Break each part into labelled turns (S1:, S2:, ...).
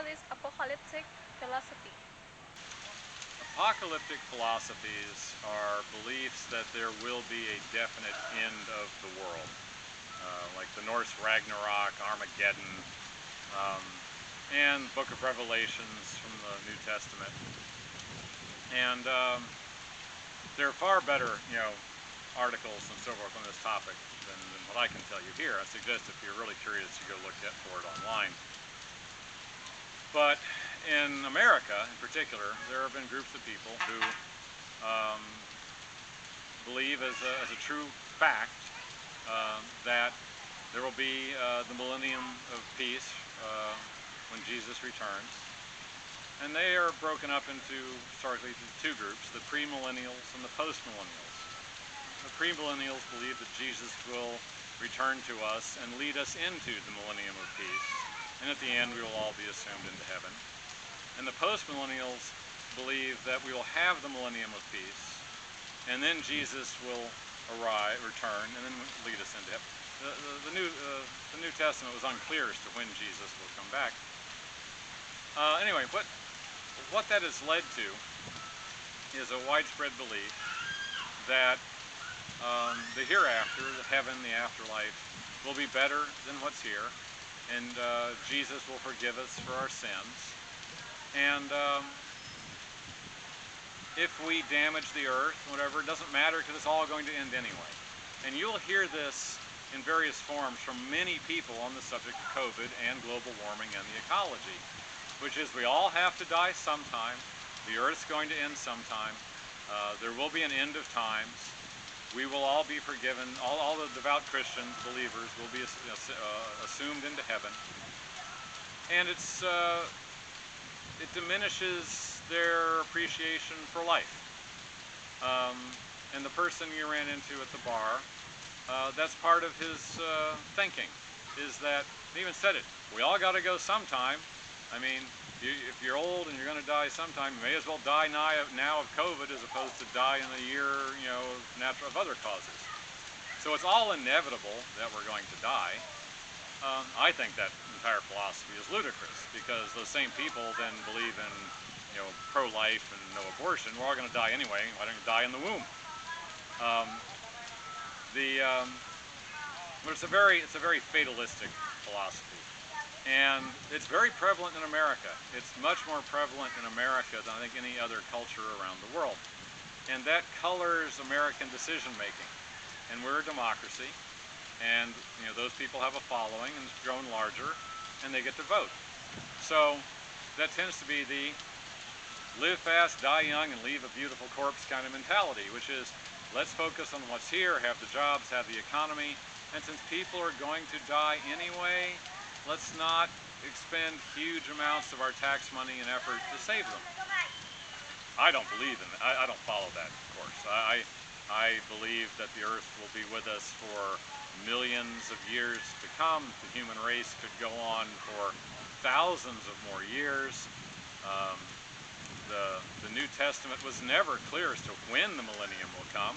S1: is apocalyptic philosophy?
S2: Apocalyptic philosophies are beliefs that there will be a definite end of the world, like the Norse Ragnarok, Armageddon, and Book of Revelations from the New Testament. And there are far better, articles and so forth on this topic than what I can tell you here. I suggest if you're really curious, you go look for it online. But in America, in particular, there have been groups of people who believe as a true fact that there will be the millennium of peace when Jesus returns. And they are broken up into, historically, two groups, the premillennials and the postmillennials. The premillennials believe that Jesus will return to us and lead us into the millennium of peace. And at the end, we will all be assumed into heaven. And the postmillennials believe that we will have the millennium of peace, and then Jesus will return, and then lead us into heaven. The New Testament was unclear as to when Jesus will come back. Anyway, what that has led to is a widespread belief that the hereafter, the heaven, the afterlife, will be better than what's here, and Jesus will forgive us for our sins. And if we damage the earth, whatever, it doesn't matter because it's all going to end anyway. And you'll hear this in various forms from many people on the subject of COVID and global warming and the ecology, which is we all have to die sometime. The earth's going to end sometime. There will be an end of times. We will all be forgiven. All the devout Christians, believers, will be assumed into heaven. And it diminishes their appreciation for life. And the person you ran into at the bar, that's part of his thinking, is that, he even said it, we all got to go sometime. I mean, if you're old and you're going to die sometime, you may as well die now of COVID as opposed to die in a year, of other causes. So it's all inevitable that we're going to die. I think that entire philosophy is ludicrous, because those same people then believe in, pro-life and no abortion. We're all going to die anyway. Why don't you die in the womb? But it's a very fatalistic philosophy. And it's very prevalent in America. It's much more prevalent in America than I think any other culture around the world. And that colors American decision making. And we're a democracy, and those people have a following and it's grown larger, and they get to vote. So that tends to be the live fast, die young, and leave a beautiful corpse kind of mentality, which is let's focus on what's here, have the jobs, have the economy, and since people are going to die anyway, let's not expend huge amounts of our tax money and effort to save them. I don't believe in that. I don't follow that, of course. I believe that the earth will be with us for millions of years to come. The human race could go on for thousands of more years. The New Testament was never clear as to when the millennium will come.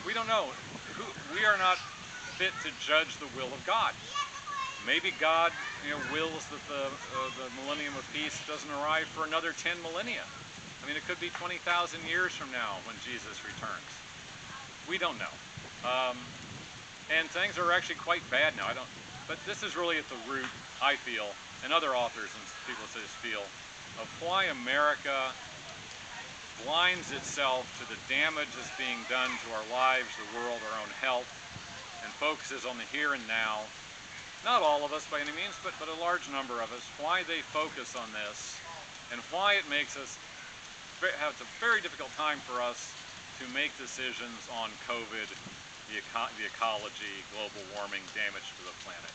S2: We don't know. We are not fit to judge the will of God. Maybe God, wills that the millennium of peace doesn't arrive for another 10 millennia. I mean, it could be 20,000 years from now when Jesus returns. We don't know. And things are actually quite bad now. But this is really at the root, I feel, and other authors and people such as feel, of why America blinds itself to the damage that's being done to our lives, the world, our own health, and focuses on the here and now. Not all of us by any means, but a large number of us, why they focus on this, and why it makes us have a very difficult time for us to make decisions on COVID, the ecology, global warming, damage to the planet.